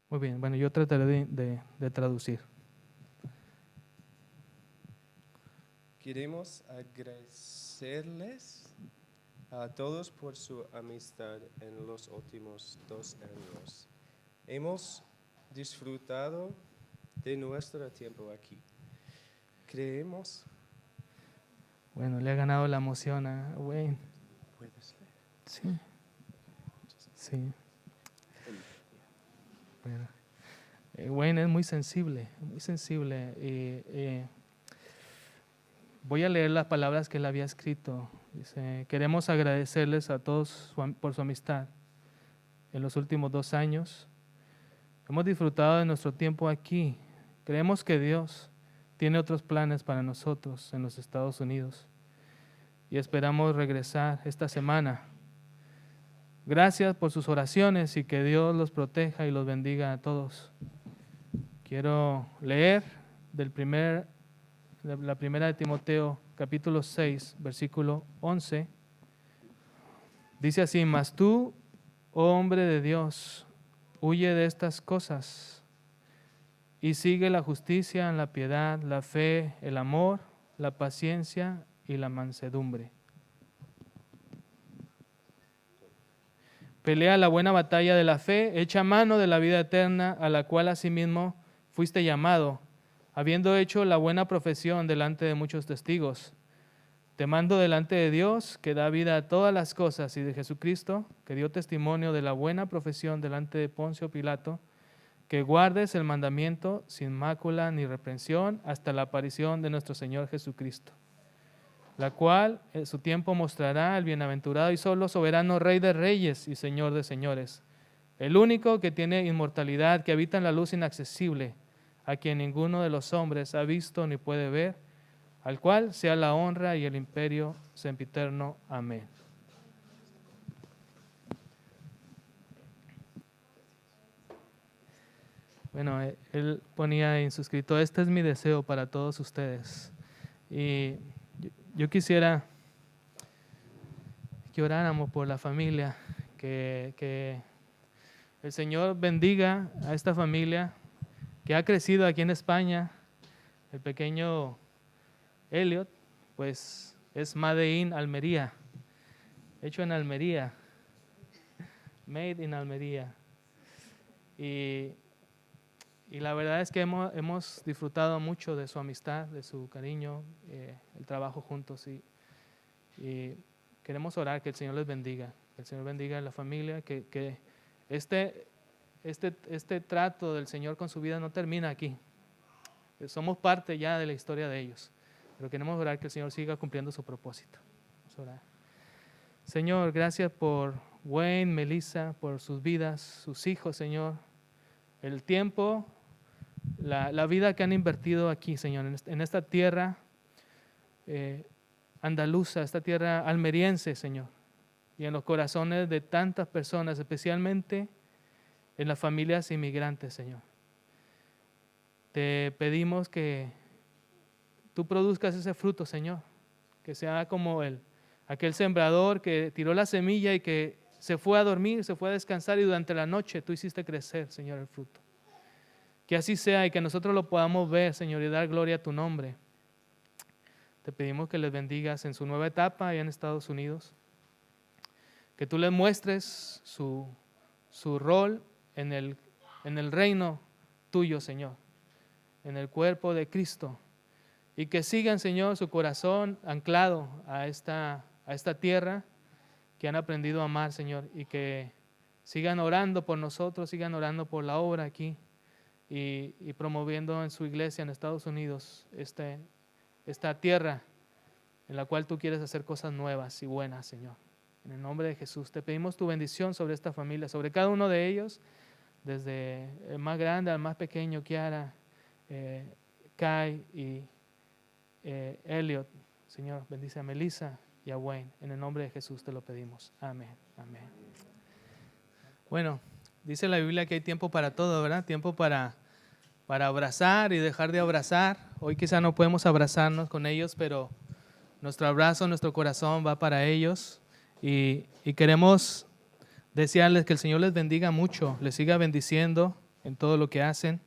Muy bien, bueno, yo trataré de traducir. Queremos agradecerles a todos por su amistad en los últimos 2 años. Hemos disfrutado de nuestro tiempo aquí. Creemos. Bueno, le ha ganado la emoción a Wayne. ¿Puedes leer? Sí, sí. Bueno, Wayne es muy sensible, muy sensible. Voy a leer las palabras que él había escrito. Dice: queremos agradecerles a todos por su amistad en los últimos 2 años. Hemos disfrutado de nuestro tiempo aquí. Creemos que Dios tiene otros planes para nosotros en los Estados Unidos y esperamos regresar esta semana. Gracias por sus oraciones y que Dios los proteja y los bendiga a todos. Quiero leer la primera de Timoteo, capítulo 6, versículo 11. Dice así: mas tú, oh hombre de Dios, huye de estas cosas y sigue la justicia, la piedad, la fe, el amor, la paciencia y la mansedumbre. Pelea la buena batalla de la fe, echa mano de la vida eterna, a la cual asimismo fuiste llamado, habiendo hecho la buena profesión delante de muchos testigos. Te mando delante de Dios, que da vida a todas las cosas, y de Jesucristo, que dio testimonio de la buena profesión delante de Poncio Pilato, que guardes el mandamiento sin mácula ni reprensión hasta la aparición de nuestro Señor Jesucristo, la cual en su tiempo mostrará al bienaventurado y solo soberano Rey de reyes y Señor de señores, el único que tiene inmortalidad, que habita en la luz inaccesible, a quien ninguno de los hombres ha visto ni puede ver, al cual sea la honra y el imperio sempiterno. Amén. Bueno, él ponía en su escrito: este es mi deseo para todos ustedes. Y yo quisiera que oráramos por la familia, que el Señor bendiga a esta familia que ha crecido aquí en España. El pequeño Elliot, pues es Made in Almería, hecho en Almería, made in Almería. Y la verdad es que hemos disfrutado mucho de su amistad, de su cariño, el trabajo juntos. Y queremos orar que el Señor les bendiga, que el Señor bendiga a la familia, que este trato del Señor con su vida no termina aquí. Somos parte ya de la historia de ellos, pero queremos orar que el Señor siga cumpliendo su propósito. Vamos a orar. Señor, gracias por Wayne, Melissa, por sus vidas, sus hijos, Señor, el tiempo, la vida que han invertido aquí, Señor, en esta tierra andaluza, esta tierra almeriense, Señor, y en los corazones de tantas personas, especialmente en las familias inmigrantes, Señor. Te pedimos que tú produzcas ese fruto, Señor, que sea como aquel sembrador que tiró la semilla y que se fue a dormir, se fue a descansar, y durante la noche tú hiciste crecer, Señor, el fruto. Que así sea y que nosotros lo podamos ver, Señor, y dar gloria a tu nombre. Te pedimos que les bendigas en su nueva etapa allá en Estados Unidos, que tú les muestres su rol en el reino tuyo, Señor, en el cuerpo de Cristo, y que sigan, Señor, su corazón anclado a esta tierra que han aprendido a amar, Señor, y que sigan orando por nosotros, sigan orando por la obra aquí y promoviendo en su iglesia en Estados Unidos esta tierra en la cual tú quieres hacer cosas nuevas y buenas, Señor. En el nombre de Jesús te pedimos tu bendición sobre esta familia, sobre cada uno de ellos, desde el más grande al más pequeño, Kiara, Kai y Elliot. Señor, bendice a Melissa y a Wayne. En el nombre de Jesús te lo pedimos. Amén. Amén. Bueno, dice la Biblia que hay tiempo para todo, ¿verdad? Tiempo para abrazar y dejar de abrazar. Hoy quizá no podemos abrazarnos con ellos, pero nuestro abrazo, nuestro corazón va para ellos. Y queremos desearles que el Señor les bendiga mucho, les siga bendiciendo en todo lo que hacen.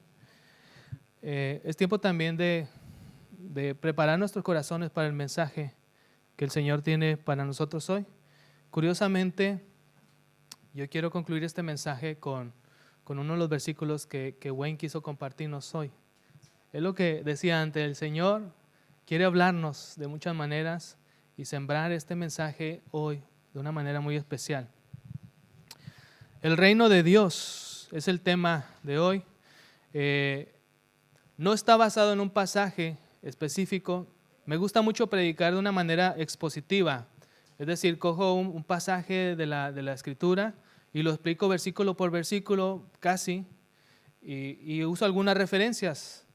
Es tiempo también de preparar nuestros corazones para el mensaje que el Señor tiene para nosotros hoy. Curiosamente, yo quiero concluir este mensaje con uno de los versículos que Wayne quiso compartirnos hoy. Es lo que decía antes, el Señor quiere hablarnos de muchas maneras y sembrar este mensaje hoy de una manera muy especial. El reino de Dios es el tema de hoy. No está basado en un pasaje específico. Me gusta mucho predicar de una manera expositiva. Es decir, cojo un pasaje de la Escritura y lo explico versículo por versículo casi y uso algunas referencias.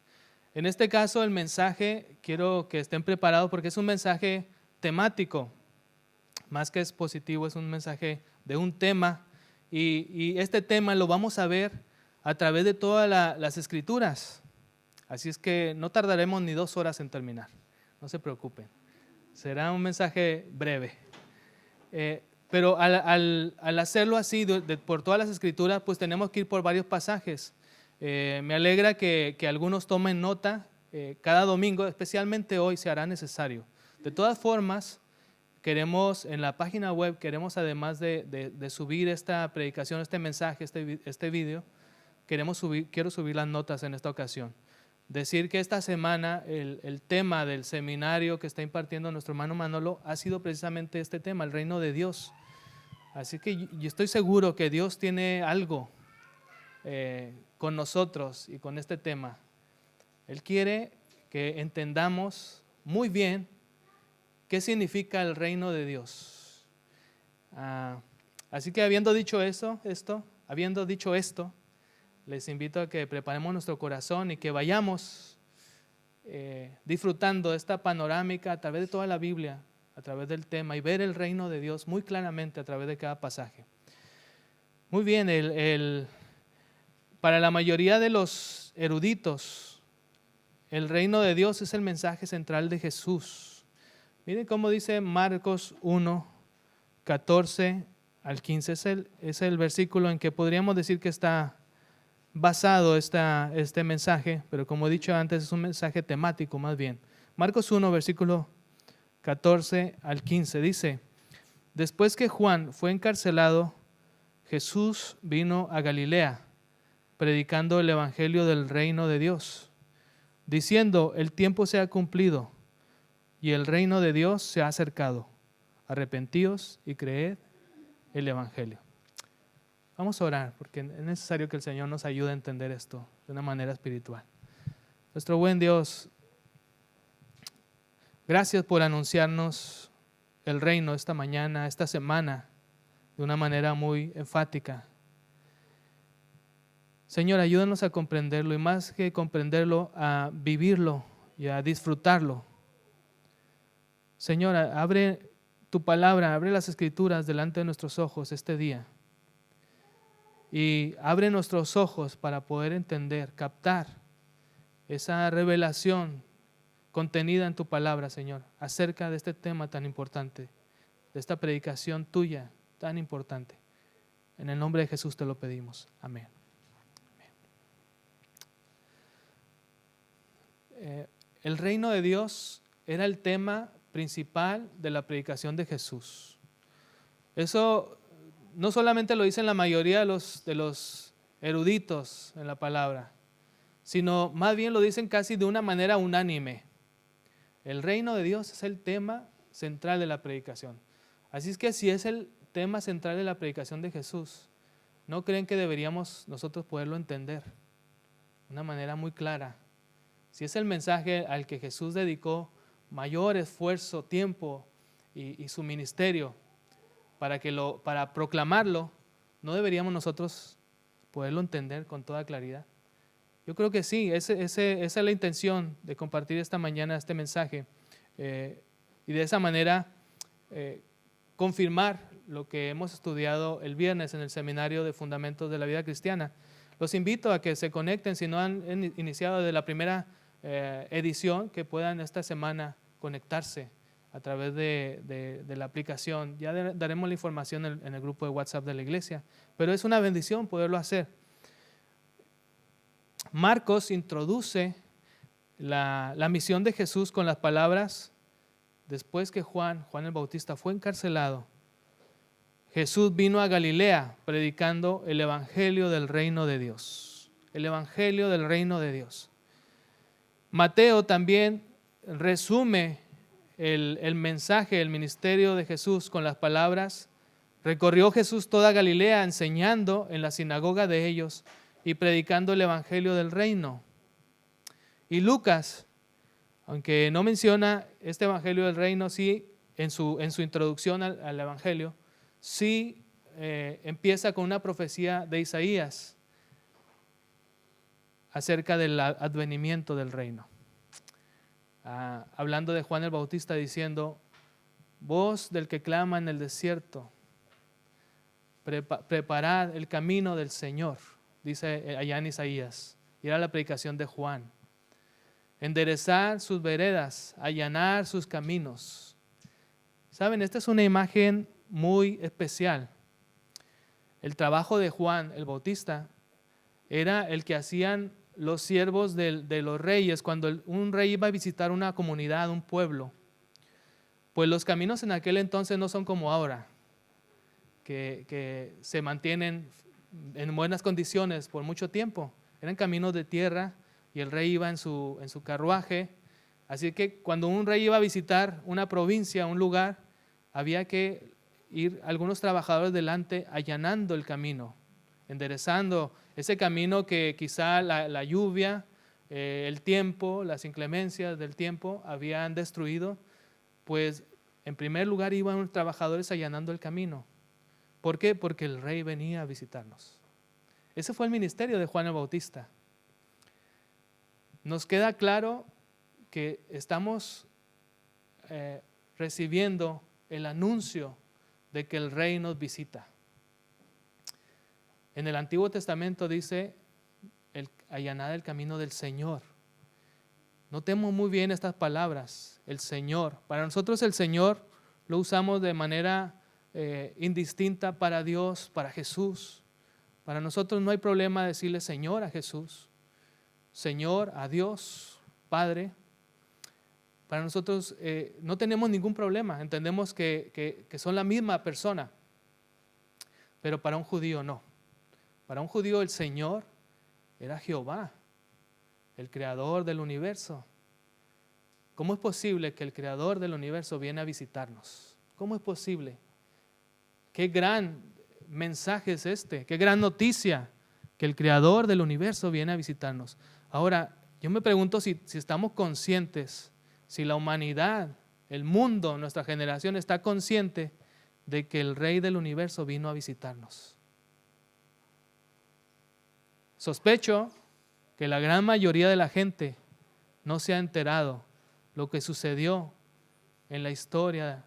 En este caso el mensaje, quiero que estén preparados porque es un mensaje temático, más que expositivo, es un mensaje de un tema y este tema lo vamos a ver a través de todas las Escrituras. Así es que no tardaremos ni 2 horas en terminar, no se preocupen. Será un mensaje breve. Pero al hacerlo así por todas las Escrituras, pues tenemos que ir por varios pasajes. Me alegra que algunos tomen nota. Cada domingo, especialmente hoy, se hará necesario. De todas formas, queremos en la página web, queremos además de subir esta predicación, este mensaje, este video, quiero subir las notas en esta ocasión. Decir que esta semana el tema del seminario que está impartiendo nuestro hermano Manolo ha sido precisamente este tema, el reino de Dios. Así que yo estoy seguro que Dios tiene algo con nosotros y con este tema. Él quiere que entendamos muy bien qué significa el reino de Dios. Así que habiendo dicho esto, les invito a que preparemos nuestro corazón y que vayamos disfrutando esta panorámica a través de toda la Biblia, a través del tema y ver el reino de Dios muy claramente a través de cada pasaje. Muy bien, para la mayoría de los eruditos, el reino de Dios es el mensaje central de Jesús. Miren cómo dice Marcos 1, 14 al 15. Es el versículo en que podríamos decir que está basado este mensaje, pero como he dicho antes, es un mensaje temático más bien. Marcos 1, versículo 14 al 15 dice: Después que Juan fue encarcelado, Jesús vino a Galilea, predicando el evangelio del reino de Dios, diciendo: el tiempo se ha cumplido y el reino de Dios se ha acercado. Arrepentíos y creed el evangelio. Vamos a orar porque es necesario que el Señor nos ayude a entender esto de una manera espiritual. Nuestro buen Dios, gracias por anunciarnos el reino esta mañana, esta semana, de una manera muy enfática. Señor, ayúdanos a comprenderlo y más que comprenderlo, a vivirlo y a disfrutarlo. Señor, abre tu palabra, abre las Escrituras delante de nuestros ojos este día. Y abre nuestros ojos para poder entender, captar esa revelación contenida en tu palabra, Señor, acerca de este tema tan importante, de esta predicación tuya tan importante. En el nombre de Jesús te lo pedimos. Amén. El reino de Dios era el tema principal de la predicación de Jesús. Eso no solamente lo dicen la mayoría de los eruditos en la palabra, sino más bien lo dicen casi de una manera unánime. El reino de Dios es el tema central de la predicación. Así es que si es el tema central de la predicación de Jesús, ¿no creen que deberíamos nosotros poderlo entender de una manera muy clara? Si es el mensaje al que Jesús dedicó mayor esfuerzo, tiempo y su ministerio para proclamarlo, ¿no deberíamos nosotros poderlo entender con toda claridad? Yo creo que sí, esa es la intención de compartir esta mañana este mensaje y de esa manera confirmar lo que hemos estudiado el viernes en el seminario de Fundamentos de la Vida Cristiana. Los invito a que se conecten, si no han iniciado desde la primera edición, que puedan esta semana conectarse a través de la aplicación. Ya daremos la información en el grupo de WhatsApp de la iglesia, pero es una bendición poderlo hacer. Marcos introduce la misión de Jesús con las palabras: después que Juan el Bautista fue encarcelado, Jesús vino a Galilea predicando el evangelio del reino de Dios. El evangelio del reino de Dios. Mateo también resume el mensaje, el ministerio de Jesús con las palabras: recorrió Jesús toda Galilea enseñando en la sinagoga de ellos y predicando el evangelio del reino. Y Lucas, aunque no menciona este evangelio del reino, sí en su introducción al evangelio, sí empieza con una profecía de Isaías acerca del advenimiento del reino. Hablando de Juan el Bautista diciendo: voz del que clama en el desierto, preparad el camino del Señor, dice allá en Isaías. Y era la predicación de Juan. Enderezar sus veredas, allanar sus caminos. Saben, esta es una imagen muy especial. El trabajo de Juan el Bautista era el que hacían los siervos de los reyes cuando un rey iba a visitar una comunidad, un pueblo. Pues los caminos en aquel entonces no son como ahora, que se mantienen en buenas condiciones por mucho tiempo. Eran caminos de tierra y el rey iba en su carruaje. Así que cuando un rey iba a visitar una provincia, un lugar, había que ir algunos trabajadores delante allanando el camino, enderezando ese camino que quizá la lluvia, el tiempo, las inclemencias del tiempo habían destruido. Pues en primer lugar iban los trabajadores allanando el camino. ¿Por qué? Porque el rey venía a visitarnos. Ese fue el ministerio de Juan el Bautista. Nos queda claro que estamos recibiendo el anuncio de que el rey nos visita. En el Antiguo Testamento dice: allanad el camino del Señor. Notemos muy bien estas palabras, el Señor. Para nosotros el Señor lo usamos de manera indistinta para Dios, para Jesús. Para nosotros no hay problema decirle Señor a Jesús, Señor a Dios, Padre. Para nosotros no tenemos ningún problema, entendemos que son la misma persona, pero para un judío no. Para un judío el Señor era Jehová, el creador del universo. ¿Cómo es posible que el creador del universo viene a visitarnos? ¿Cómo es posible? Qué gran mensaje es este, qué gran noticia que el creador del universo viene a visitarnos. Ahora, yo me pregunto si estamos conscientes, si la humanidad, el mundo, nuestra generación está consciente de que el Rey del universo vino a visitarnos. Sospecho que la gran mayoría de la gente no se ha enterado lo que sucedió en la historia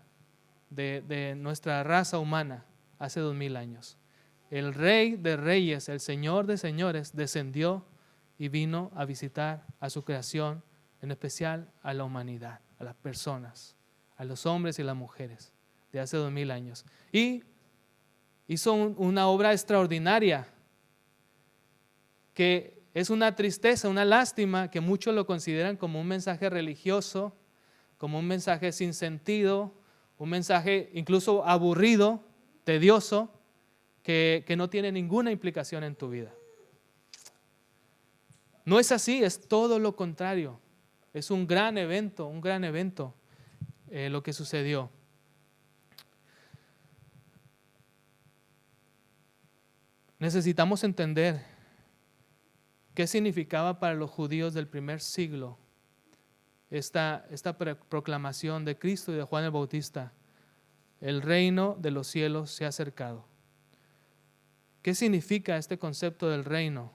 de nuestra raza humana hace 2000 años. El Rey de Reyes, el Señor de Señores, descendió y vino a visitar a su creación, en especial a la humanidad, a las personas, a los hombres y las mujeres de hace 2000 años. Y hizo una obra extraordinaria, que es una tristeza, una lástima que muchos lo consideran como un mensaje religioso, como un mensaje sin sentido, un mensaje incluso aburrido, tedioso, que no tiene ninguna implicación en tu vida. No es así, es todo lo contrario. Es un gran evento lo que sucedió. Necesitamos entender qué significaba para los judíos del primer siglo esta proclamación de Cristo y de Juan el Bautista. El reino de los cielos se ha acercado. ¿Qué significa este concepto del reino?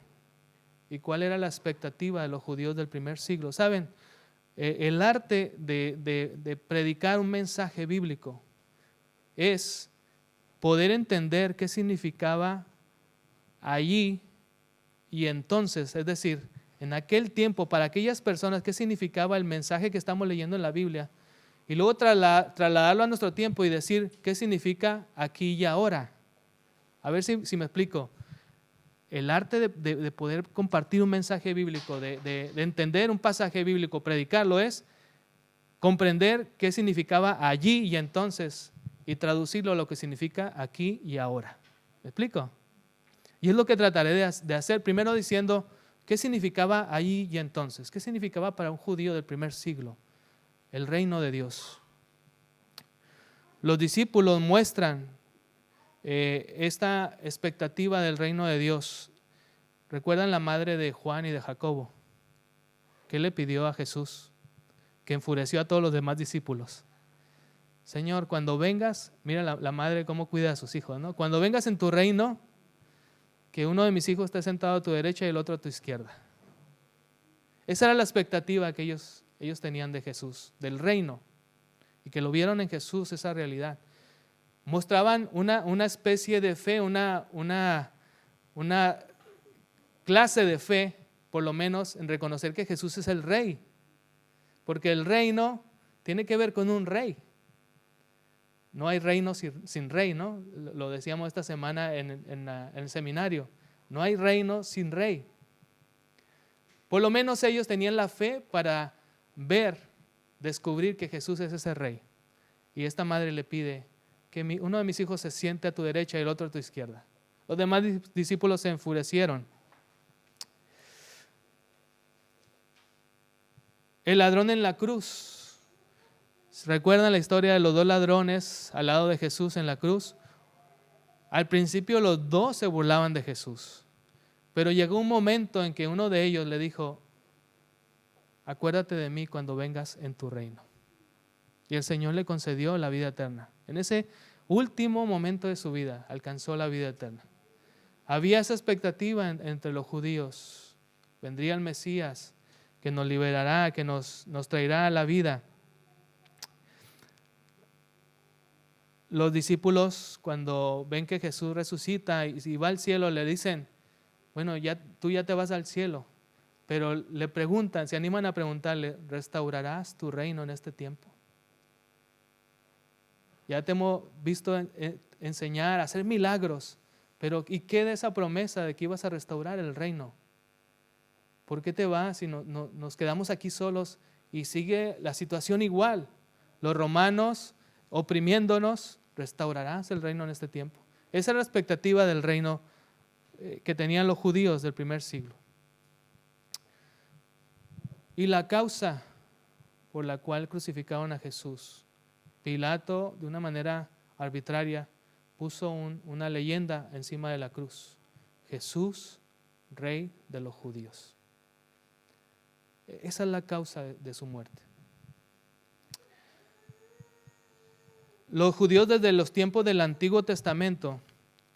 ¿Y cuál era la expectativa de los judíos del primer siglo? ¿Saben? El arte de predicar un mensaje bíblico es poder entender qué significaba allí y entonces, es decir, en aquel tiempo, para aquellas personas, qué significaba el mensaje que estamos leyendo en la Biblia, y luego trasladarlo a nuestro tiempo y decir qué significa aquí y ahora. A ver si me explico. el arte de poder compartir un mensaje bíblico, de entender un pasaje bíblico, predicarlo, es comprender qué significaba allí y entonces y traducirlo a lo que significa aquí y ahora. ¿Me explico? Y es lo que trataré de hacer, primero diciendo qué significaba allí y entonces, qué significaba para un judío del primer siglo el reino de Dios. Los discípulos muestran esta expectativa del reino de Dios. ¿Recuerdan la madre de Juan y de Jacobo? ¿Qué le pidió a Jesús? Que enfureció a todos los demás discípulos. Señor, cuando vengas, mira la madre cómo cuida a sus hijos, ¿no? Cuando vengas en tu reino, que uno de mis hijos esté sentado a tu derecha y el otro a tu izquierda. Esa era la expectativa que ellos tenían de Jesús, del reino, y que lo vieron en Jesús, esa realidad. Mostraban una especie de fe, una clase de fe, por lo menos, en reconocer que Jesús es el rey. Porque el reino tiene que ver con un rey. No hay reino sin rey, ¿no? Lo decíamos esta semana en el seminario. No hay reino sin rey. Por lo menos ellos tenían la fe para descubrir que Jesús es ese rey. Y esta madre le pide que uno de mis hijos se siente a tu derecha y el otro a tu izquierda. Los demás discípulos se enfurecieron. El ladrón en la cruz. ¿Recuerdan la historia de los dos ladrones al lado de Jesús en la cruz? Al principio los dos se burlaban de Jesús, pero llegó un momento en que uno de ellos le dijo: acuérdate de mí cuando vengas en tu reino. Y el Señor le concedió la vida eterna. En ese último momento de su vida alcanzó la vida eterna. Había esa expectativa entre los judíos. Vendría el Mesías que nos liberará, que nos traerá la vida. Los discípulos, cuando ven que Jesús resucita y va al cielo, le dicen: bueno, tú ya te vas al cielo. Pero le preguntan, se animan a preguntarle: ¿restaurarás tu reino en este tiempo? Ya te hemos visto enseñar, hacer milagros, pero ¿y qué de esa promesa de que ibas a restaurar el reino? ¿Por qué te vas si nos quedamos aquí solos y sigue la situación igual? Los romanos oprimiéndonos, ¿restaurarás el reino en este tiempo? Esa era la expectativa del reino que tenían los judíos del primer siglo. Y la causa por la cual crucificaron a Jesús, Pilato, de una manera arbitraria, puso una leyenda encima de la cruz: Jesús, Rey de los judíos. Esa es la causa de su muerte. Los judíos desde los tiempos del Antiguo Testamento,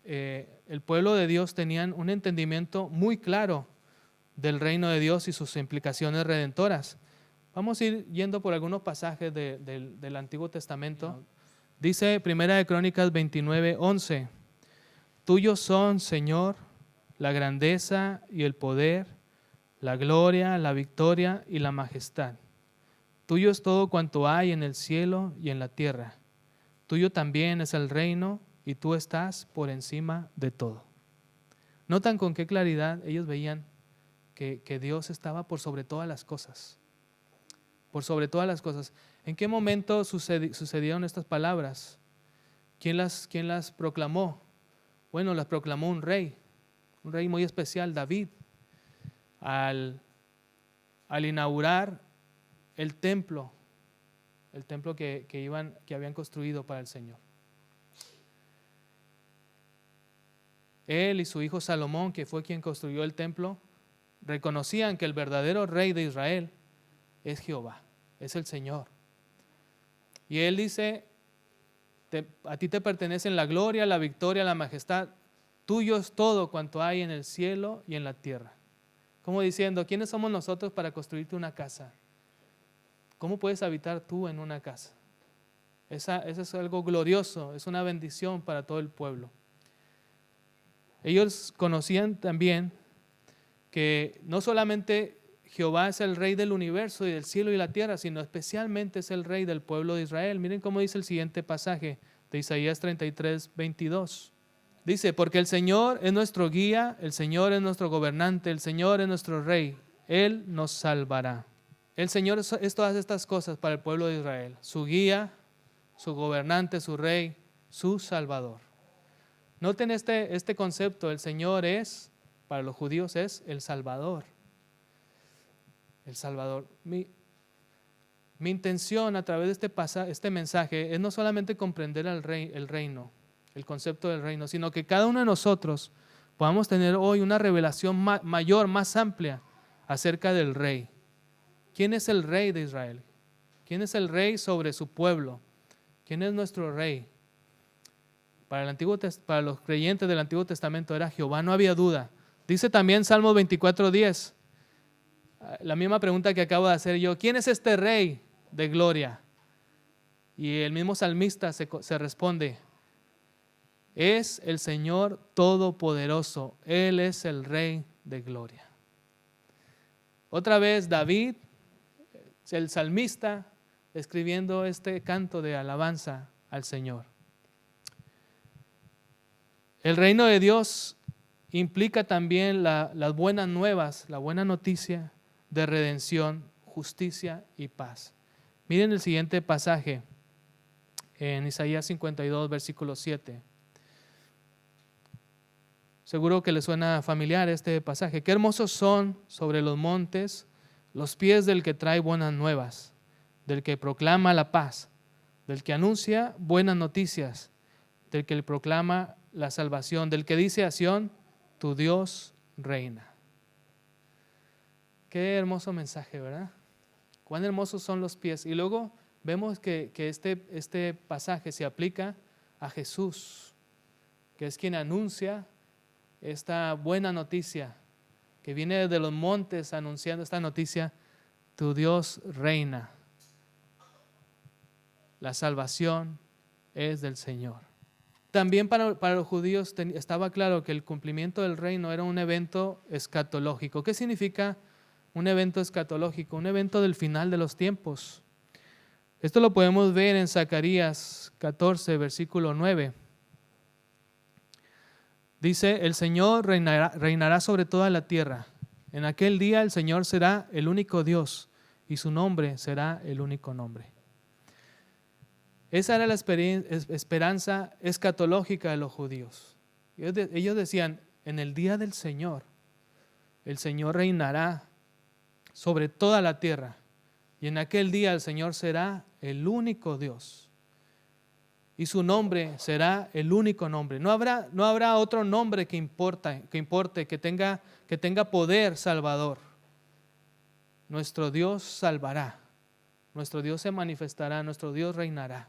el pueblo de Dios tenían un entendimiento muy claro del reino de Dios y sus implicaciones redentoras. Vamos a ir yendo por algunos pasajes del Antiguo Testamento. Dice 1 Crónicas 29:11: tuyos son, Señor, la grandeza y el poder, la gloria, la victoria y la majestad. Tuyo es todo cuanto hay en el cielo y en la tierra. Tuyo también es el reino y tú estás por encima de todo. ¿Notan con qué claridad ellos veían que Dios estaba por sobre todas las cosas? Por sobre todas las cosas. ¿En qué momento sucedieron estas palabras? ¿Quién las proclamó? Bueno, las proclamó un rey muy especial, David, al inaugurar el templo que habían construido para el Señor. Él y su hijo Salomón, que fue quien construyó el templo, reconocían que el verdadero rey de Israel es Jehová, es el Señor. Y él dice: a ti te pertenecen la gloria, la victoria, la majestad. Tuyo es todo cuanto hay en el cielo y en la tierra. Como diciendo: ¿quiénes somos nosotros para construirte una casa? ¿Cómo puedes habitar tú en una casa? Eso es algo glorioso, es una bendición para todo el pueblo. Ellos conocían también que no solamente Jehová es el rey del universo y del cielo y la tierra, sino especialmente es el rey del pueblo de Israel. Miren cómo dice el siguiente pasaje de Isaías 33:22. Dice, porque el Señor es nuestro guía, el Señor es nuestro gobernante, el Señor es nuestro rey. Él nos salvará. El Señor es todas estas cosas para el pueblo de Israel. Su guía, su gobernante, su rey, su salvador. Noten este concepto. El Señor es, para los judíos, es el Salvador. El Salvador. Mi intención a través de este mensaje es no solamente comprender el reino, el concepto del reino, sino que cada uno de nosotros podamos tener hoy una revelación mayor, más amplia acerca del rey. ¿Quién es el rey de Israel? ¿Quién es el rey sobre su pueblo? ¿Quién es nuestro rey? Para los creyentes del Antiguo Testamento era Jehová, no había duda. Dice también Salmo 24:10, la misma pregunta que acabo de hacer yo, ¿quién es este rey de gloria? Y el mismo salmista se responde, es el Señor Todopoderoso, Él es el Rey de gloria. Otra vez David, el salmista, escribiendo este canto de alabanza al Señor. El reino de Dios implica también las buenas nuevas, la buena noticia de redención, justicia y paz. Miren el siguiente pasaje en Isaías 52, versículo 7. Seguro que les suena familiar este pasaje. Qué hermosos son sobre los montes los pies del que trae buenas nuevas, del que proclama la paz, del que anuncia buenas noticias, del que proclama la salvación, del que dice a Sión, tu Dios reina. Qué hermoso mensaje, ¿verdad? Cuán hermosos son los pies. Y luego vemos que este pasaje se aplica a Jesús, que es quien anuncia esta buena noticia, que viene desde los montes anunciando esta noticia, tu Dios reina. La salvación es del Señor. También para los judíos estaba claro que el cumplimiento del reino era un evento escatológico. ¿Qué significa un evento escatológico? Un evento del final de los tiempos. Esto lo podemos ver en Zacarías 14, versículo 9. Dice, el Señor reinará sobre toda la tierra. En aquel día el Señor será el único Dios y su nombre será el único nombre. Esa era la esperanza escatológica de los judíos. Ellos decían, en el día del Señor, el Señor reinará sobre toda la tierra. Y en aquel día el Señor será el único Dios. Y su nombre será el único nombre. No habrá otro nombre que importe, que tenga poder salvador. Nuestro Dios salvará. Nuestro Dios se manifestará. Nuestro Dios reinará.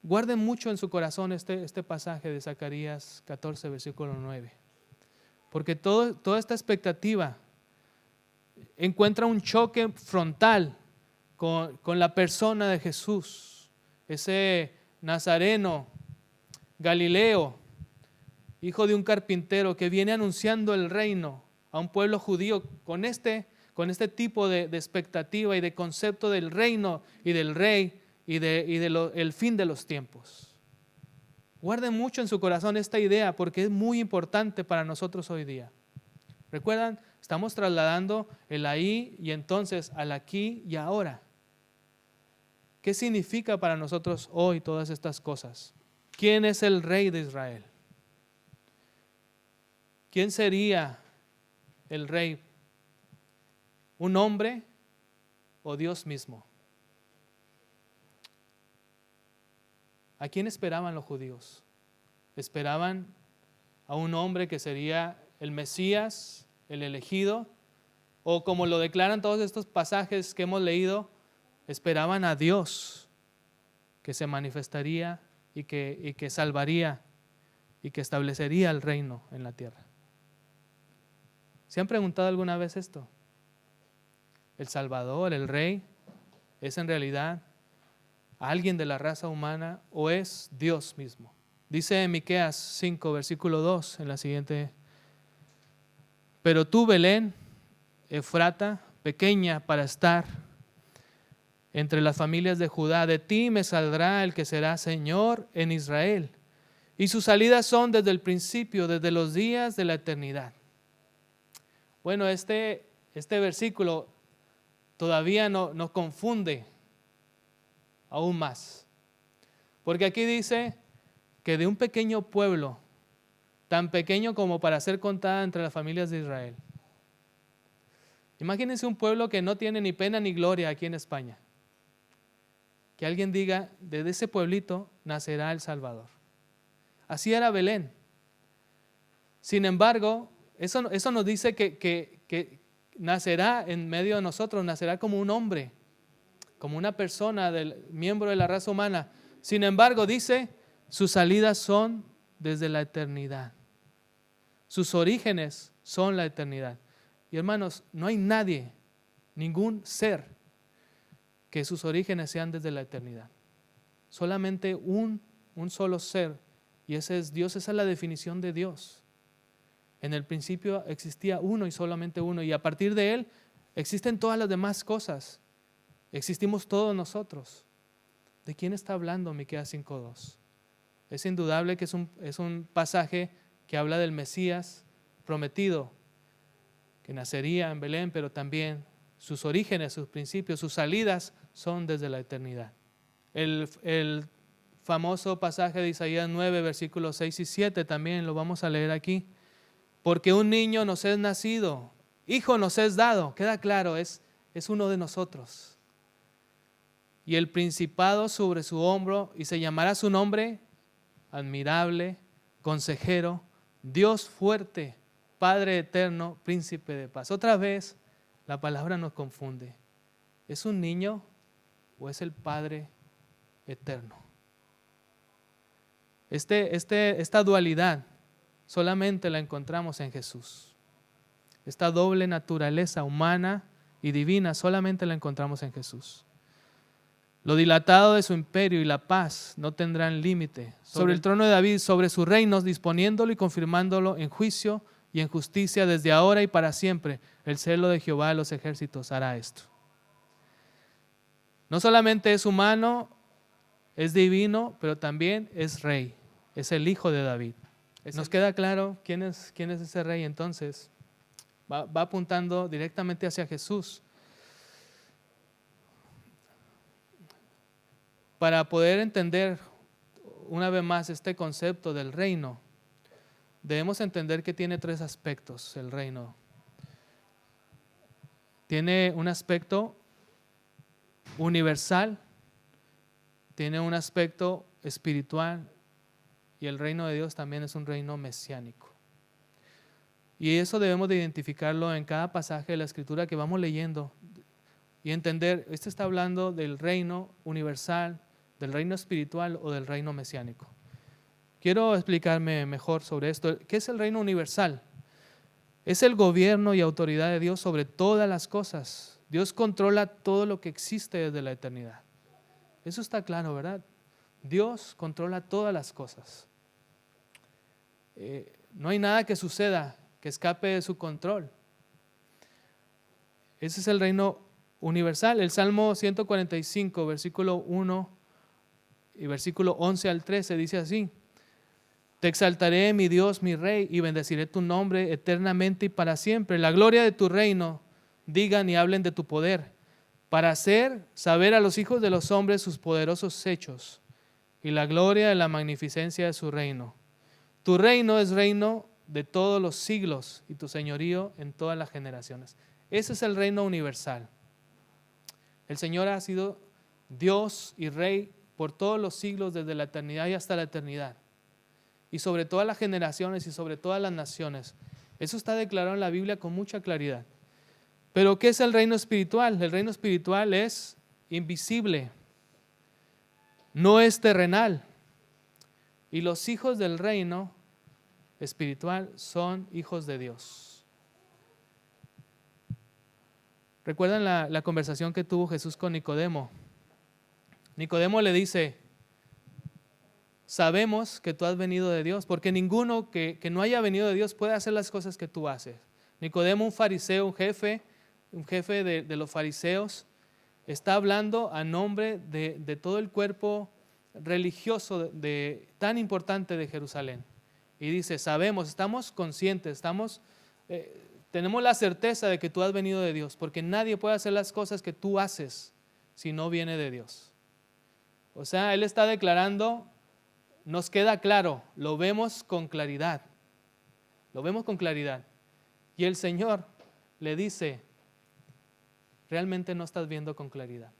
Guarden mucho en su corazón este pasaje de Zacarías 14, versículo 9. Porque toda esta expectativa encuentra un choque frontal con la persona de Jesús. Ese nazareno, Galileo, hijo de un carpintero que viene anunciando el reino a un pueblo judío con este tipo de expectativa y de concepto del reino y del rey y el fin de los tiempos. Guarden mucho en su corazón esta idea porque es muy importante para nosotros hoy día. ¿Recuerdan? Estamos trasladando el ahí y entonces al aquí y ahora. ¿Qué significa para nosotros hoy todas estas cosas? ¿Quién es el rey de Israel? ¿Quién sería el rey? ¿Un hombre o Dios mismo? ¿A quién esperaban los judíos? ¿Esperaban a un hombre que sería el Mesías, el elegido? O como lo declaran todos estos pasajes que hemos leído, esperaban a Dios que se manifestaría y que salvaría y que establecería el reino en la tierra. ¿Se han preguntado alguna vez esto? ¿El Salvador, el Rey, es en realidad alguien de la raza humana o es Dios mismo? Dice en Miqueas 5, versículo 2, en la siguiente: pero tú, Belén, Efrata, pequeña para estar entre las familias de Judá, de ti me saldrá el que será Señor en Israel, y sus salidas son desde el principio, desde los días de la eternidad. Bueno, este versículo todavía nos confunde aún más. Porque aquí dice que de un pequeño pueblo, tan pequeño como para ser contada entre las familias de Israel. Imagínense un pueblo que no tiene ni pena ni gloria aquí en España. Que alguien diga, desde ese pueblito nacerá el Salvador. Así era Belén. Sin embargo, eso nos dice que nacerá en medio de nosotros, nacerá como un hombre, como una persona, miembro de la raza humana. Sin embargo, dice, sus salidas son desde la eternidad. Sus orígenes son la eternidad. Y hermanos, no hay nadie, ningún ser, que sus orígenes sean desde la eternidad. Solamente un solo ser, y ese es Dios. Esa es la definición de Dios. En el principio existía uno y solamente uno, y a partir de Él existen todas las demás cosas. Existimos todos nosotros. ¿De quién está hablando Miqueas 5:2? Es indudable que es un pasaje que habla del Mesías prometido, que nacería en Belén, pero también sus orígenes, sus principios, sus salidas son desde la eternidad. El famoso pasaje de Isaías 9, versículos 6 y 7, también lo vamos a leer aquí. Porque un niño nos es nacido, hijo nos es dado, queda claro, es uno de nosotros. Y el principado sobre su hombro, y se llamará su nombre, admirable, consejero, Dios fuerte, Padre eterno, príncipe de paz. Otra vez, la palabra nos confunde. ¿Es un niño o es el Padre eterno? Esta dualidad solamente la encontramos en Jesús. Esta doble naturaleza humana y divina solamente la encontramos en Jesús. Lo dilatado de su imperio y la paz no tendrán límite sobre el trono de David, sobre sus reinos, disponiéndolo y confirmándolo en juicio y en justicia desde ahora y para siempre. El celo de Jehová de los ejércitos hará esto. No solamente es humano, es divino, pero también es rey. Es el hijo de David. ¿Nos queda claro quién es ese rey entonces? Va apuntando directamente hacia Jesús. Para poder entender una vez más este concepto del reino, debemos entender que tiene tres aspectos el reino. Tiene un aspecto universal, tiene un aspecto espiritual, y el reino de Dios también es un reino mesiánico. Y eso debemos de identificarlo en cada pasaje de la Escritura que vamos leyendo y entender, este está hablando del reino universal, del reino espiritual o del reino mesiánico. Quiero explicarme mejor sobre esto. ¿Qué es el reino universal? Es el gobierno y autoridad de Dios sobre todas las cosas. Dios controla todo lo que existe desde la eternidad. Eso está claro, ¿verdad? Dios controla todas las cosas. No hay nada que suceda que escape de su control. Ese es el reino universal. El Salmo 145, versículo 1 y versículo 11 al 13 dice así: Te exaltaré, mi Dios, mi Rey, y bendeciré tu nombre eternamente y para siempre. La gloria de tu reino digan y hablen de tu poder, para hacer saber a los hijos de los hombres sus poderosos hechos y la gloria de la magnificencia de su reino. Tu reino es reino de todos los siglos y tu señorío en todas las generaciones. Ese es el reino universal. El Señor ha sido Dios y Rey por todos los siglos, desde la eternidad y hasta la eternidad. Y sobre todas las generaciones y sobre todas las naciones. Eso está declarado en la Biblia con mucha claridad. Pero ¿qué es el reino espiritual? El reino espiritual es invisible, no es terrenal. Y los hijos del reino espiritual son hijos de Dios. ¿Recuerdan la conversación que tuvo Jesús con Nicodemo? Nicodemo le dice: sabemos que tú has venido de Dios, porque ninguno que no haya venido de Dios puede hacer las cosas que tú haces. Nicodemo, un fariseo, un jefe de los fariseos, está hablando a nombre de todo el cuerpo religioso tan importante de Jerusalén. Y dice, sabemos, estamos conscientes, tenemos la certeza de que tú has venido de Dios, porque nadie puede hacer las cosas que tú haces si no viene de Dios. O sea, Él está declarando, nos queda claro, lo vemos con claridad. Lo vemos con claridad. Y el Señor le dice, realmente no estás viendo con claridad.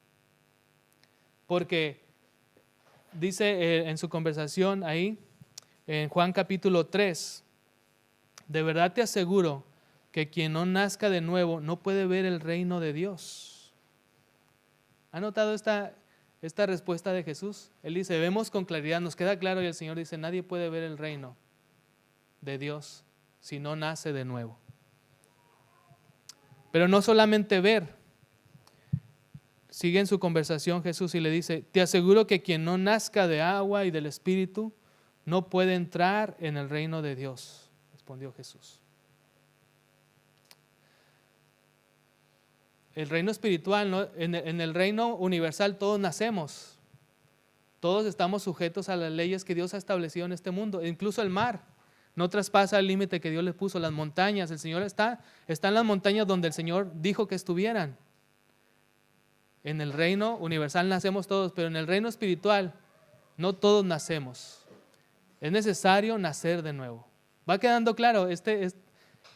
Porque dice en su conversación ahí, en Juan capítulo 3, de verdad te aseguro que quien no nazca de nuevo no puede ver el reino de Dios. ¿Ha notado esta respuesta de Jesús? Él dice, vemos con claridad, nos queda claro, y el Señor dice, nadie puede ver el reino de Dios si no nace de nuevo. Pero no solamente ver. Sigue en su conversación Jesús y le dice, te aseguro que quien no nazca de agua y del Espíritu no puede entrar en el reino de Dios, respondió Jesús. El reino espiritual, ¿no? En el reino universal todos nacemos. Todos estamos sujetos a las leyes que Dios ha establecido en este mundo. Incluso el mar no traspasa el límite que Dios le puso. Las montañas, el Señor está en las montañas donde el Señor dijo que estuvieran. En el reino universal nacemos todos, pero en el reino espiritual no todos nacemos. Es necesario nacer de nuevo. ¿Va quedando claro?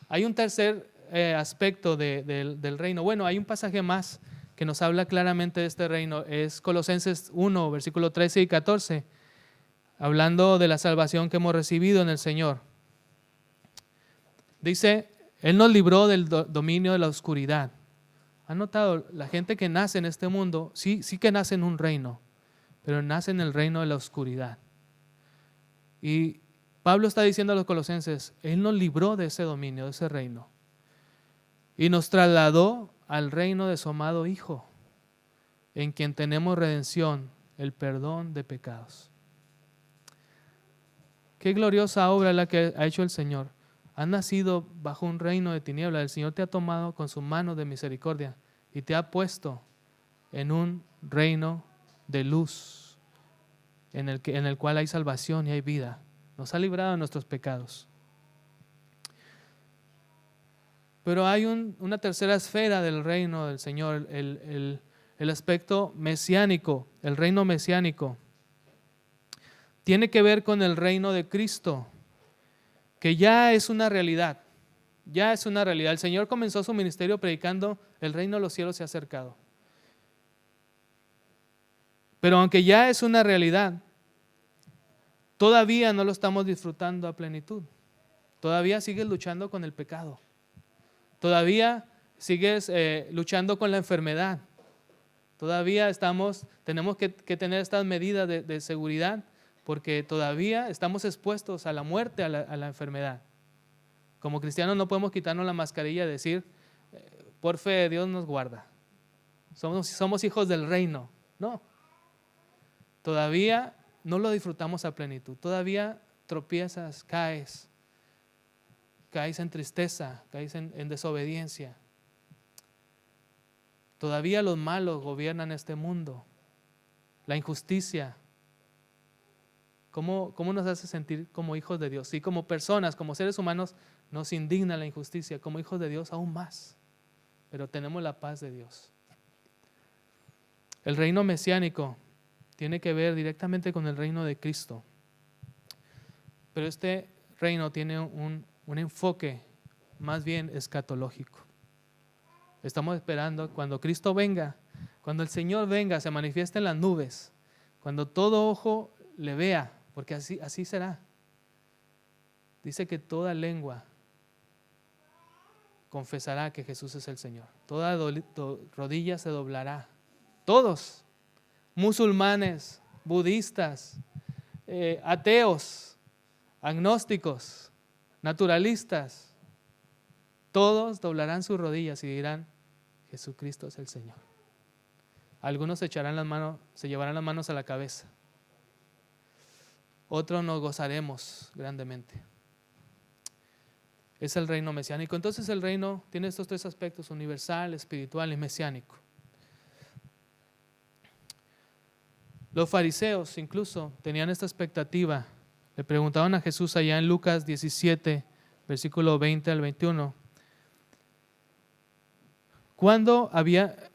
Hay un tercer aspecto del reino. Bueno, hay un pasaje más que nos habla claramente de este reino. Es Colosenses 1, versículo 13 y 14, hablando de la salvación que hemos recibido en el Señor. Dice, Él nos libró del dominio de la oscuridad. ¿Han notado? La gente que nace en este mundo, sí que nace en un reino, pero nace en el reino de la oscuridad. Y Pablo está diciendo a los colosenses, Él nos libró de ese dominio, de ese reino. Y nos trasladó al reino de su amado Hijo, en quien tenemos redención, el perdón de pecados. Qué gloriosa obra la que ha hecho el Señor. Has nacido bajo un reino de tinieblas. El Señor te ha tomado con su mano de misericordia y te ha puesto en un reino de luz, en el cual hay salvación y hay vida. Nos ha librado de nuestros pecados. Pero hay una tercera esfera del reino del Señor, el aspecto mesiánico, el reino mesiánico. Tiene que ver con el reino de Cristo, que ya es una realidad. Ya es una realidad. El Señor comenzó su ministerio predicando, el reino de los cielos se ha acercado. Pero aunque ya es una realidad, todavía no lo estamos disfrutando a plenitud. Todavía sigues luchando con el pecado. Todavía sigues luchando con la enfermedad. Todavía tenemos que tener estas medidas de seguridad, porque todavía estamos expuestos a la muerte, a la enfermedad. Como cristianos no podemos quitarnos la mascarilla y decir, por fe Dios nos guarda. Somos hijos del reino. No. Todavía no lo disfrutamos a plenitud. Todavía tropiezas, caes en tristeza, caes en desobediencia. Todavía los malos gobiernan este mundo. La injusticia. ¿Cómo nos hace sentir como hijos de Dios? Sí, como personas, como seres humanos, nos indigna la injusticia. Como hijos de Dios, aún más. Pero tenemos la paz de Dios. El reino mesiánico tiene que ver directamente con el reino de Cristo. Pero este reino tiene un enfoque más bien escatológico. Estamos esperando cuando Cristo venga, cuando el Señor venga, se manifieste en las nubes, cuando todo ojo le vea, porque así será. Dice que toda lengua confesará que Jesús es el Señor. Toda rodilla se doblará. Todos, musulmanes, budistas, ateos, agnósticos, naturalistas, todos doblarán sus rodillas y dirán, Jesucristo es el Señor. Algunos se llevarán las manos a la cabeza. Otros nos gozaremos grandemente. Es el reino mesiánico. Entonces el reino tiene estos tres aspectos: universal, espiritual y mesiánico. Los fariseos incluso tenían esta expectativa. Le preguntaban a Jesús allá en Lucas 17, versículo 20 al 21.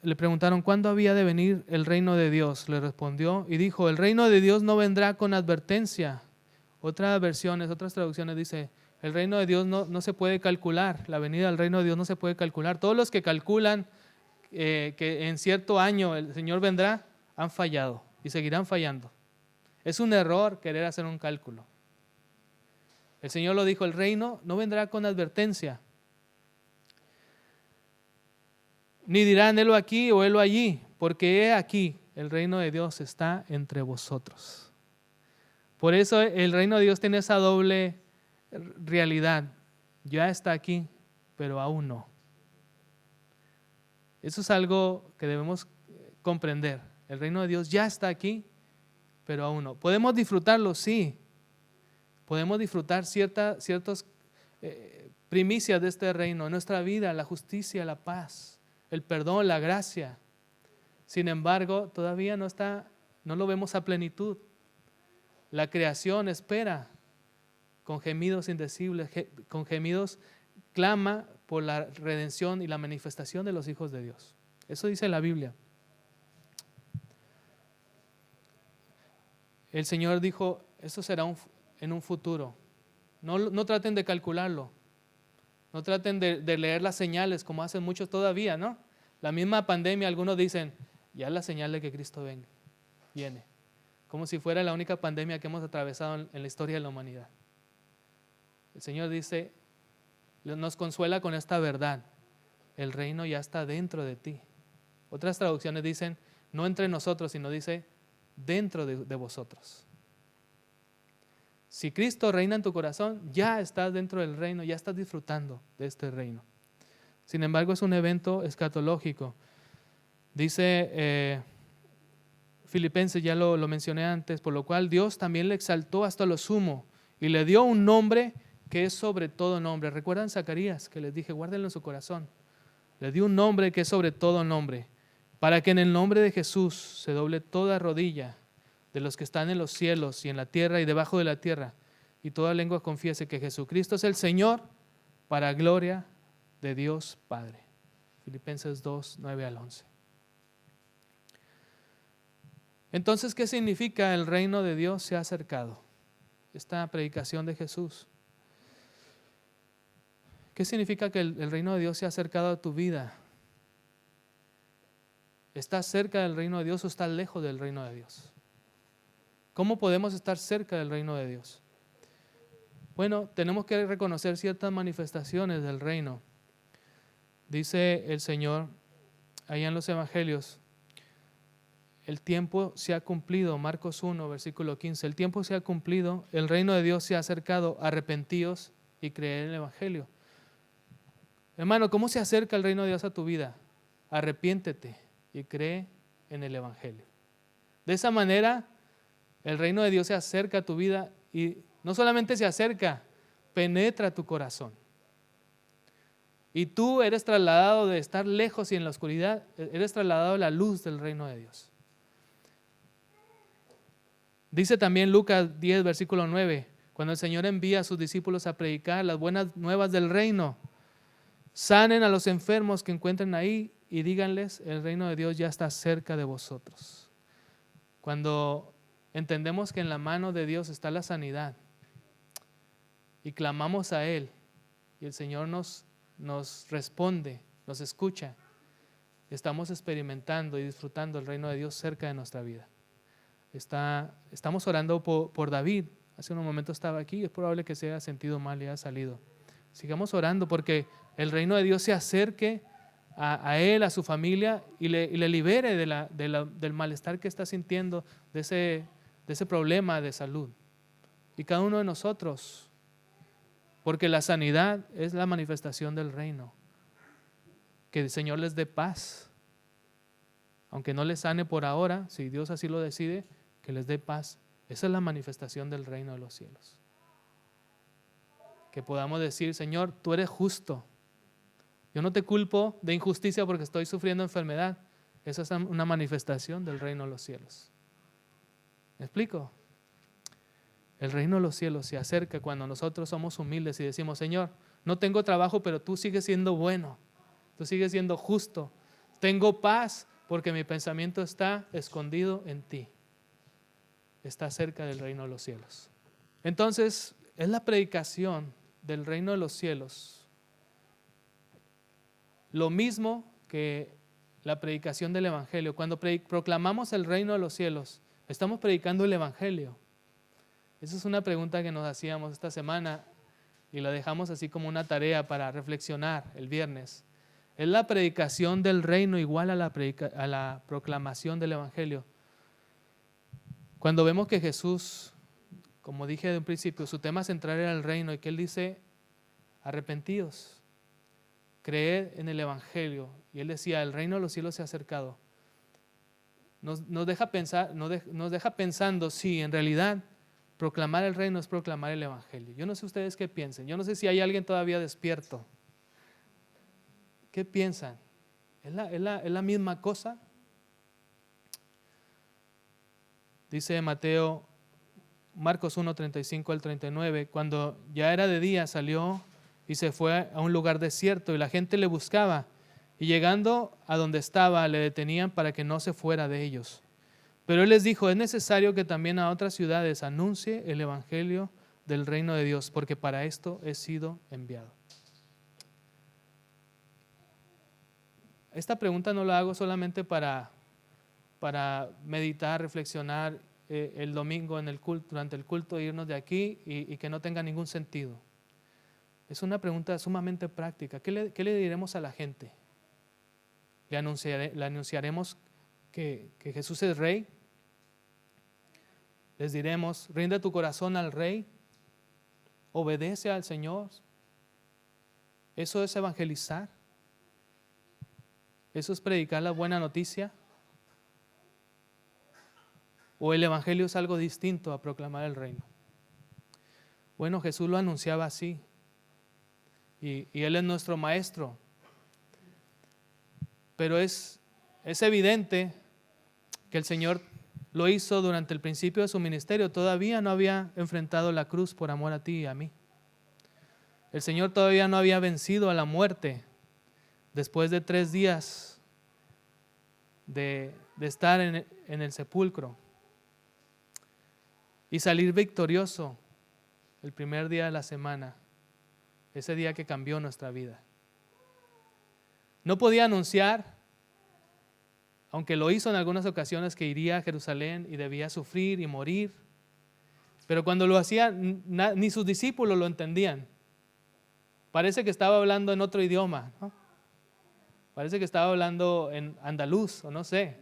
Le preguntaron, ¿cuándo había de venir el reino de Dios? Le respondió y dijo, el reino de Dios no vendrá con advertencia. Otras versiones, otras traducciones dice, el reino de Dios no se puede calcular, la venida del reino de Dios no se puede calcular. Todos los que calculan que en cierto año el Señor vendrá, han fallado y seguirán fallando. Es un error querer hacer un cálculo. El Señor lo dijo, el reino no vendrá con advertencia. Ni dirán, helo aquí o helo allí, porque he aquí, el reino de Dios está entre vosotros. Por eso el reino de Dios tiene esa doble realidad. Ya está aquí, pero aún no. Eso es algo que debemos comprender. El reino de Dios ya está aquí, pero aún no. ¿Podemos disfrutarlo? Sí. Podemos disfrutar ciertas primicias de este reino, nuestra vida, la justicia, la paz, el perdón, la gracia. Sin embargo, todavía no lo vemos a plenitud. La creación espera con gemidos indecibles, con gemidos clama por la redención y la manifestación de los hijos de Dios. Eso dice la Biblia. El Señor dijo, eso será en un futuro. No traten de calcularlo. No traten de leer las señales como hacen muchos todavía, ¿no? La misma pandemia, algunos dicen, ya es la señal de que Cristo viene. Como si fuera la única pandemia que hemos atravesado en la historia de la humanidad. El Señor dice, nos consuela con esta verdad. El reino ya está dentro de ti. Otras traducciones dicen, no entre nosotros, sino dice, dentro de vosotros. Si Cristo reina en tu corazón, ya estás dentro del reino, ya estás disfrutando de este reino. Sin embargo, es un evento escatológico. Dice Filipenses, ya lo mencioné antes, por lo cual Dios también le exaltó hasta lo sumo y le dio un nombre que es sobre todo nombre. ¿Recuerdan Zacarías que les dije, guárdenlo en su corazón? Le dio un nombre que es sobre todo nombre, para que en el nombre de Jesús se doble toda rodilla de los que están en los cielos y en la tierra y debajo de la tierra, y toda lengua confiese que Jesucristo es el Señor, para gloria de Dios Padre. Filipenses 2, 9 al 11. Entonces, ¿qué significa el reino de Dios se ha acercado? Esta predicación de Jesús. ¿Qué significa que el reino de Dios se ha acercado a tu vida? ¿Estás cerca del reino de Dios o estás lejos del reino de Dios? ¿Cómo podemos estar cerca del reino de Dios? Bueno, tenemos que reconocer ciertas manifestaciones del reino. Dice el Señor allá en los evangelios, el tiempo se ha cumplido, Marcos 1, versículo 15, el tiempo se ha cumplido, el reino de Dios se ha acercado, arrepentíos y creed en el evangelio. Hermano, ¿cómo se acerca el reino de Dios a tu vida? Arrepiéntete y cree en el evangelio. De esa manera, el reino de Dios se acerca a tu vida y no solamente se acerca, penetra tu corazón. Y tú eres trasladado de estar lejos y en la oscuridad, eres trasladado a la luz del reino de Dios. Dice también Lucas 10, versículo 9, cuando el Señor envía a sus discípulos a predicar las buenas nuevas del reino, sanen a los enfermos que encuentren ahí y díganles, el reino de Dios ya está cerca de vosotros. Cuando entendemos que en la mano de Dios está la sanidad y clamamos a Él y el Señor nos responde, nos escucha, estamos experimentando y disfrutando el reino de Dios cerca de nuestra vida. Estamos orando por David. Hace unos momentos estaba aquí, es probable que se haya sentido mal y haya salido. Sigamos orando porque el reino de Dios se acerque a él, a su familia y le libere del malestar que está sintiendo, de ese problema de salud. Y cada uno de nosotros, porque la sanidad es la manifestación del reino. Que el Señor les dé paz. Aunque no les sane por ahora, si Dios así lo decide, que les dé paz. Esa es la manifestación del reino de los cielos. Que podamos decir, Señor, tú eres justo. Yo no te culpo de injusticia porque estoy sufriendo enfermedad. Esa es una manifestación del reino de los cielos. ¿Me explico? El reino de los cielos se acerca cuando nosotros somos humildes y decimos, Señor, no tengo trabajo, pero tú sigues siendo bueno, tú sigues siendo justo. Tengo paz porque mi pensamiento está escondido en ti. Está cerca del reino de los cielos. Entonces, es la predicación del reino de los cielos lo mismo que la predicación del evangelio. Cuando proclamamos el reino de los cielos, estamos predicando el evangelio. Esa es una pregunta que nos hacíamos esta semana y la dejamos así como una tarea para reflexionar el viernes. ¿Es la predicación del reino igual a la proclamación del evangelio? Cuando vemos que Jesús, como dije de un principio, su tema central era el reino y que Él dice, arrepentidos, creed en el evangelio. Y Él decía, el reino de los cielos se ha acercado. Nos deja pensando si en realidad proclamar el reino es proclamar el evangelio. Yo no sé ustedes qué piensen. Yo no sé si hay alguien todavía despierto. ¿Qué piensan? ¿Es la misma cosa? Dice Marcos 1, 35 al 39, cuando ya era de día salió y se fue a un lugar desierto y la gente le buscaba y llegando a donde estaba le detenían para que no se fuera de ellos. Pero Él les dijo, es necesario que también a otras ciudades anuncie el evangelio del reino de Dios, porque para esto he sido enviado. Esta pregunta no la hago solamente para meditar, reflexionar el domingo en el culto, durante el culto, irnos de aquí y que no tenga ningún sentido. Es una pregunta sumamente práctica. ¿Qué le diremos a la gente? ¿Le anunciaremos que Jesús es Rey? Les diremos, rinde tu corazón al Rey, obedece al Señor. ¿Eso es evangelizar? ¿Eso es predicar la buena noticia? ¿O el evangelio es algo distinto a proclamar el reino? Bueno, Jesús lo anunciaba así. Y Él es nuestro maestro. Pero es evidente que el Señor lo hizo durante el principio de su ministerio. Todavía no había enfrentado la cruz por amor a ti y a mí. El Señor todavía no había vencido a la muerte después de 3 días de estar en el sepulcro y salir victorioso el primer día de la semana, ese día que cambió nuestra vida. No podía anunciar, aunque lo hizo en algunas ocasiones, que iría a Jerusalén y debía sufrir y morir, pero cuando lo hacía ni sus discípulos lo entendían. Parece que estaba hablando en otro idioma, ¿no? Parece que estaba hablando en andaluz o no sé.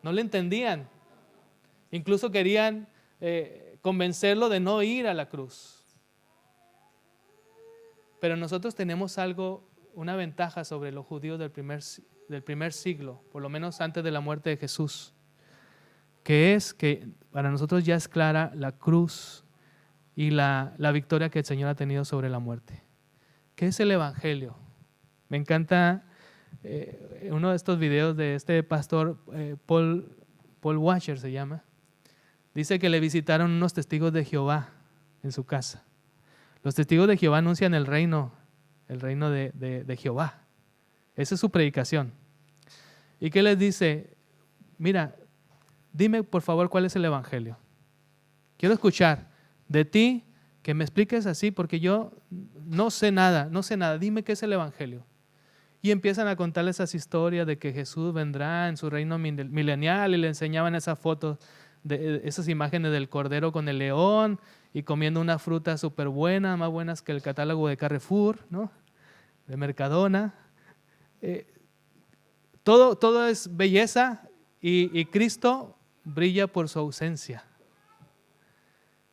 No le entendían. Incluso querían convencerlo de no ir a la cruz. Pero nosotros tenemos una ventaja sobre los judíos del primer siglo, por lo menos antes de la muerte de Jesús, que es que para nosotros ya es clara la cruz y la victoria que el Señor ha tenido sobre la muerte. ¿Qué es el evangelio? Me encanta uno de estos videos de este pastor, Paul Washer se llama. Dice que le visitaron unos testigos de Jehová en su casa. Los testigos de Jehová anuncian el reino de Jehová. Esa es su predicación. ¿Y qué les dice? Mira, dime por favor cuál es el evangelio. Quiero escuchar de ti que me expliques así porque yo no sé nada. Dime qué es el evangelio. Y empiezan a contarle esas historias de que Jesús vendrá en su reino milenial y le enseñaban esas fotos, esas imágenes del cordero con el león y comiendo una fruta súper buena, más buenas que el catálogo de Carrefour, ¿no? De Mercadona. Todo es belleza y Cristo brilla por su ausencia.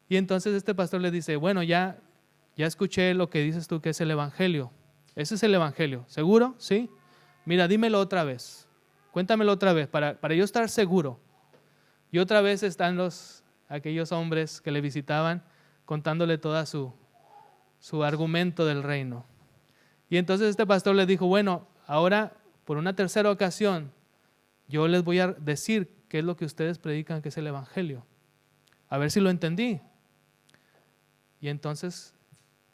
Y entonces este pastor le dice, bueno, ya escuché lo que dices tú que es el evangelio. Ese es el evangelio, ¿seguro? ¿Sí? Mira, dímelo otra vez. Cuéntamelo otra vez para yo estar seguro. Y otra vez están aquellos hombres que le visitaban contándole toda su argumento del reino. Y entonces este pastor les dijo, bueno, ahora por una tercera ocasión yo les voy a decir qué es lo que ustedes predican que es el evangelio. a ver si lo entendí. Y entonces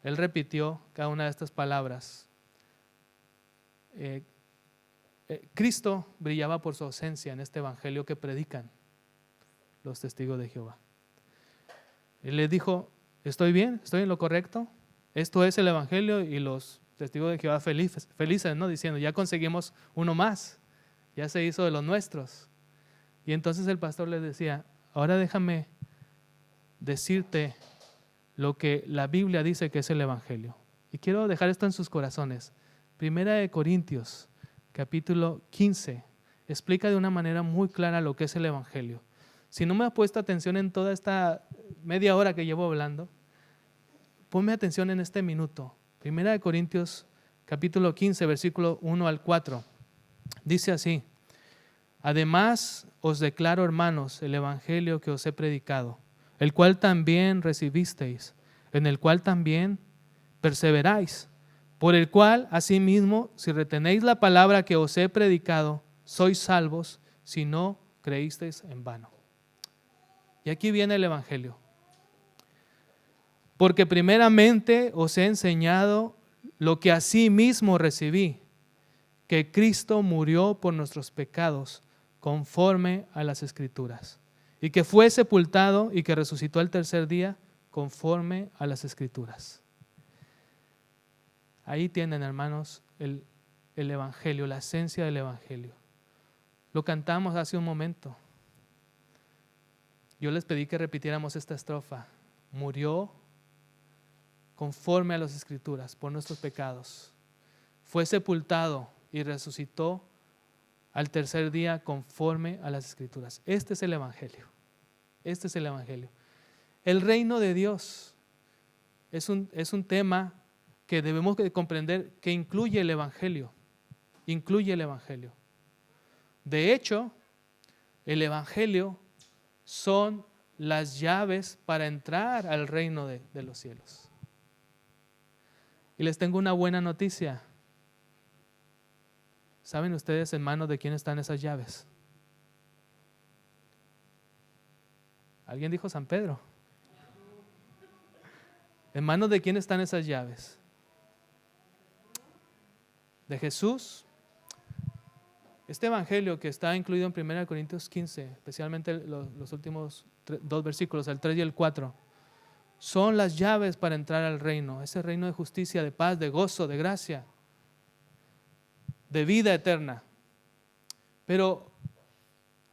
él repitió cada una de estas palabras. Cristo brillaba por su ausencia en este evangelio que predican los testigos de Jehová. Él le dijo, ¿estoy bien? ¿Estoy en lo correcto? Esto es el evangelio, y los testigos de Jehová felices, ¿no? Diciendo, ya conseguimos uno más, ya se hizo de los nuestros. Y entonces el pastor les decía, ahora déjame decirte lo que la Biblia dice que es el evangelio. Y quiero dejar esto en sus corazones. Primera de Corintios, capítulo 15, explica de una manera muy clara lo que es el evangelio. Si no me has puesto atención en toda esta media hora que llevo hablando, ponme atención en este minuto. Primera de Corintios, capítulo 15, versículo 1 al 4. Dice así: además os declaro, hermanos, el evangelio que os he predicado, el cual también recibisteis, en el cual también perseveráis, por el cual asimismo, si retenéis la palabra que os he predicado, sois salvos, si no creísteis en vano. Y aquí viene el evangelio. Porque primeramente os he enseñado lo que asimismo recibí, que Cristo murió por nuestros pecados, conforme a las Escrituras, y que fue sepultado y que resucitó al tercer día, conforme a las Escrituras. Ahí tienen, hermanos, el evangelio, la esencia del evangelio. Lo cantamos hace un momento. Yo les pedí que repitiéramos esta estrofa. Murió conforme a las Escrituras por nuestros pecados. Fue sepultado y resucitó al tercer día conforme a las Escrituras. Este es el evangelio. Este es el evangelio. El reino de Dios es un tema que debemos de comprender, que incluye el evangelio. Incluye el evangelio. De hecho, el evangelio son las llaves para entrar al reino de los cielos. Y les tengo una buena noticia. ¿Saben ustedes en manos de quién están esas llaves? ¿Alguien dijo San Pedro? ¿En manos de quién están esas llaves? ¿De Jesús? Este evangelio que está incluido en 1 Corintios 15, especialmente los últimos dos versículos, el 3 y el 4, son las llaves para entrar al reino, ese reino de justicia, de paz, de gozo, de gracia, de vida eterna. Pero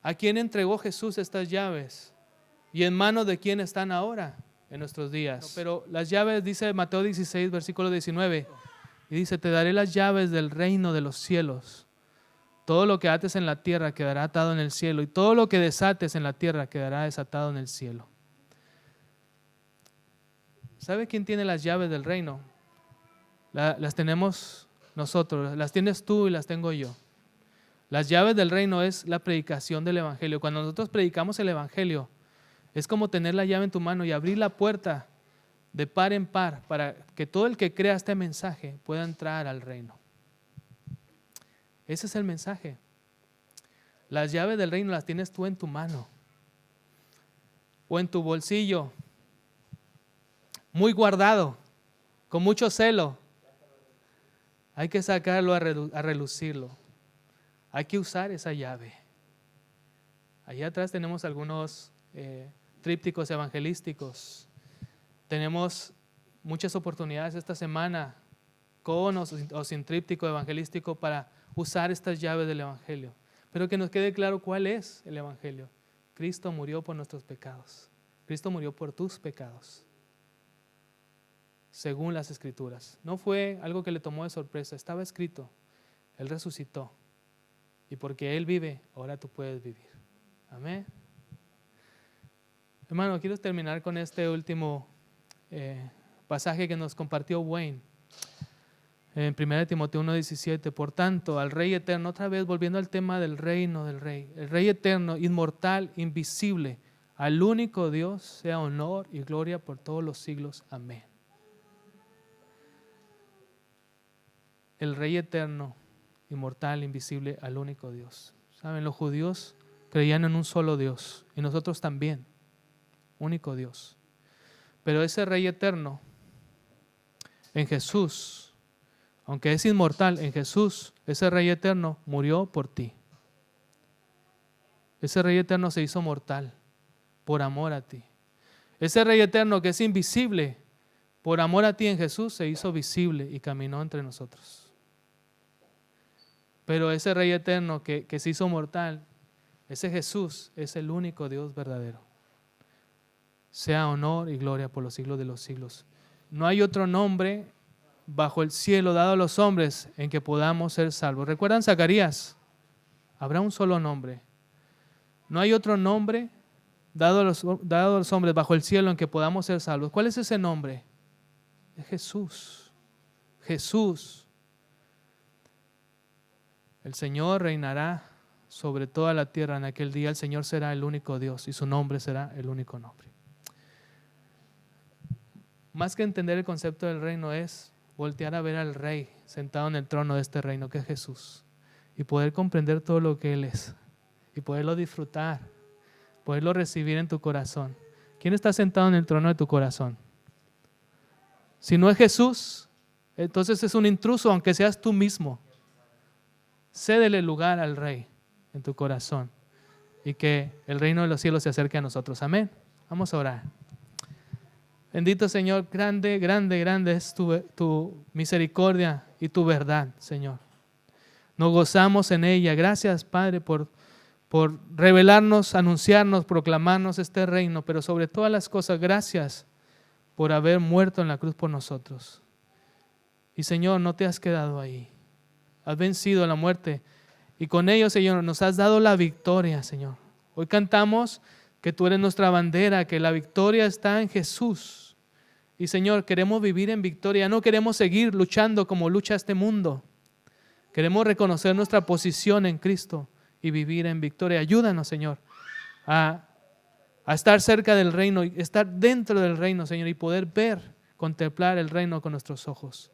¿a quién entregó Jesús estas llaves? ¿Y en manos de quién están ahora en nuestros días? Pero las llaves, dice Mateo 16, versículo 19, y dice, te daré las llaves del reino de los cielos. Todo lo que ates en la tierra quedará atado en el cielo, y todo lo que desates en la tierra quedará desatado en el cielo. ¿Sabe quién tiene las llaves del reino? Las tenemos nosotros, las tienes tú y las tengo yo. Las llaves del reino es la predicación del evangelio. Cuando nosotros predicamos el evangelio, es como tener la llave en tu mano y abrir la puerta de par en par para que todo el que crea este mensaje pueda entrar al reino. Ese es el mensaje. Las llaves del reino las tienes tú en tu mano o en tu bolsillo, muy guardado, con mucho celo. Hay que sacarlo a relucirlo. Hay que usar esa llave. Allá atrás tenemos algunos trípticos evangelísticos. Tenemos muchas oportunidades esta semana, con o sin tríptico evangelístico, para usar estas llaves del evangelio. Pero que nos quede claro cuál es el evangelio. Cristo murió por nuestros pecados. Cristo murió por tus pecados, según las Escrituras. No fue algo que le tomó de sorpresa, estaba escrito. Él resucitó. Y porque Él vive, ahora tú puedes vivir. Amén. Hermano, quiero terminar con este último pasaje que nos compartió Wayne. En 1 Timoteo 1:17, por tanto, al Rey eterno, otra vez volviendo al tema del reino del Rey, el Rey eterno, inmortal, invisible, al único Dios, sea honor y gloria por todos los siglos. Amén. El Rey eterno, inmortal, invisible, al único Dios. ¿Saben? Los judíos creían en un solo Dios y nosotros también. único Dios. Pero ese Rey eterno, en Jesús, aunque es inmortal, en Jesús, ese Rey eterno murió por ti. Ese Rey eterno se hizo mortal por amor a ti. Ese Rey eterno que es invisible, por amor a ti en Jesús, se hizo visible y caminó entre nosotros. Pero ese Rey eterno que se hizo mortal, ese Jesús es el único Dios verdadero. Sea honor y gloria por los siglos de los siglos. No hay otro nombre bajo el cielo dado a los hombres en que podamos ser salvos. ¿Recuerdan Zacarías? Habrá un solo nombre. No hay otro nombre dado a los hombres bajo el cielo en que podamos ser salvos. ¿Cuál es ese nombre? Es Jesús. Jesús. El Señor reinará sobre toda la tierra en aquel día. El Señor será el único Dios y su nombre será el único nombre. Más que entender el concepto del reino es voltear a ver al Rey sentado en el trono de este reino que es Jesús y poder comprender todo lo que Él es y poderlo disfrutar, poderlo recibir en tu corazón. ¿Quién está sentado en el trono de tu corazón? Si no es Jesús, entonces es un intruso, aunque seas tú mismo. Cédele lugar al Rey en tu corazón y que el reino de los cielos se acerque a nosotros. Amén. Vamos a orar. Bendito Señor, grande, grande, grande es tu misericordia y tu verdad, Señor. Nos gozamos en ella. Gracias, Padre, por revelarnos, anunciarnos, proclamarnos este reino, pero sobre todas las cosas, gracias por haber muerto en la cruz por nosotros. Y Señor, no te has quedado ahí. Has vencido la muerte y con ello, Señor, nos has dado la victoria, Señor. Hoy cantamos que tú eres nuestra bandera, que la victoria está en Jesús. Y Señor, queremos vivir en victoria, no queremos seguir luchando como lucha este mundo. Queremos reconocer nuestra posición en Cristo y vivir en victoria. Ayúdanos, Señor, a estar cerca del reino, estar dentro del reino, Señor, y poder ver, contemplar el reino con nuestros ojos.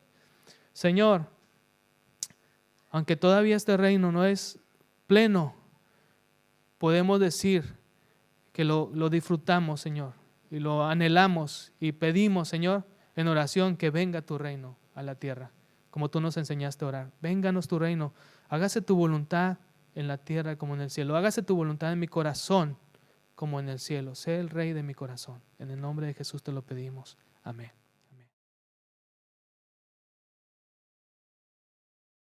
Señor, aunque todavía este reino no es pleno, podemos decir que lo disfrutamos, Señor, y lo anhelamos y pedimos, Señor, en oración que venga tu reino a la tierra, como tú nos enseñaste a orar. Vénganos tu reino, hágase tu voluntad en la tierra como en el cielo. Hágase tu voluntad en mi corazón como en el cielo. Sé el Rey de mi corazón. En el nombre de Jesús te lo pedimos. Amén.